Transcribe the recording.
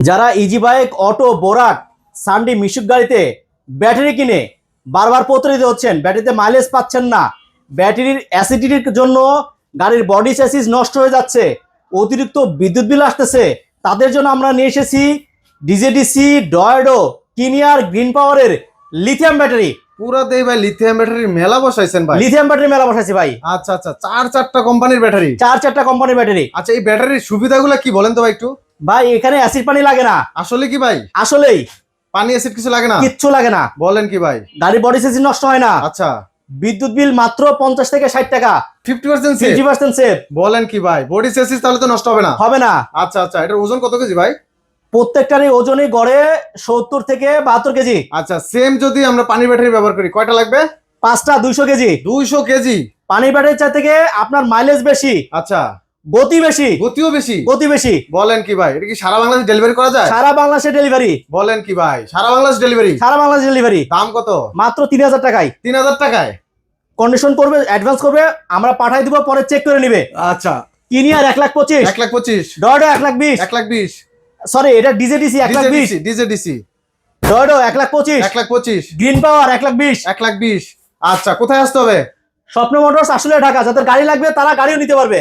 যারা easy bike, auto, বোরাক, সানডি, মিশুক গাড়িতে battery কিনে বারবার প্রতারিত হচ্ছেন, ব্যাটারিতে মাইলেজ পাচ্ছেন না, ব্যাটারির অ্যাসিডিটির জন্য গাড়ির বডি চ্যাসিস নষ্ট হয়ে যাচ্ছে, অতিরিক্ত বিদ্যুৎ বিল আসতেছে, তাদের জন্য আমরা নিয়ে এসেছি ডিজেডিসি ডয়েডো কিনিয়ার গ্রিন পাওয়ারের লিথিয়াম ব্যাটারি। পুরা দেই ভাই লিথিয়াম ব্যাটারির মেলা বসাইছেন ভাই। লিথিয়াম ব্যাটারি মেলা বসাইছি ভাই। আচ্ছা আচ্ছা, চারটা কোম্পানির ব্যাটারি। চারটা কোম্পানির ব্যাটারি। আচ্ছা, এই ব্যাটারির সুবিধাগুলো কি বলেন তো ভাই একটু। ভাই এখানে অ্যাসিড পানি লাগে না। আসলে কি ভাই? আসলেই পানি অ্যাসিড কিছু লাগে না? কিচ্ছু লাগে না। বলেন কি ভাই? গাড়ির বডি চ্যাসিস নষ্ট হয় না। আচ্ছা, বিদ্যুৎ বিল মাত্র 50 থেকে 60 টাকা, 50% সেভ। 50% সেভ। বলেন কি ভাই? বডি চেসিস তাহলে তো নষ্ট হবে না? হবে না। আচ্ছা আচ্ছা, এটার ওজন কত কেজি ভাই? প্রত্যেকটারই ওজনই গড়ে 70 থেকে 72 কেজি। আচ্ছা, সেম যদি আমরা পানির ব্যাটারি ব্যবহার করি কয়টা লাগবে? পাঁচটা 200 কেজি। 200 কেজি। পানির ব্যাটারির চার থেকে আপনার মাইলেজ বেশি, আচ্ছা, গতি বেশি। গতিও বেশি। গতি বেশি। বলেন কি ভাই? এটা কি সারা বাংলাদেশে ডেলিভারি করা যায়? সারা বাংলাদেশে ডেলিভারি। বলেন কি ভাই? সারা বাংলাদেশ ডেলিভারি? সারা বাংলাদেশ ডেলিভারি। দাম কত? মাত্র 3000 টাকায়। 3000 টাকায় কন্ডিশন করবে, অ্যাডভান্স করবে, আমরা পাঠাই দিব, পরে চেক করে নিবে। আচ্ছা, কিনিয়ার 1,25,000, 1,25,000, ডয়েডো 1,20,000, 1,20,000, সরি এটা ডিজেডিসি 1,20,000, ডিজেডিসি ডয়েডো 1,25,000, 1,25,000, গ্রিন পাওয়ার 1,20,000। 1,20,000। আচ্ছা, কোথায় আসতে হবে? স্বপ্ন মোটরস আসলে ঢাকা, যাদের গাড়ি লাগবে তারা গাড়িও নিতে পারবে।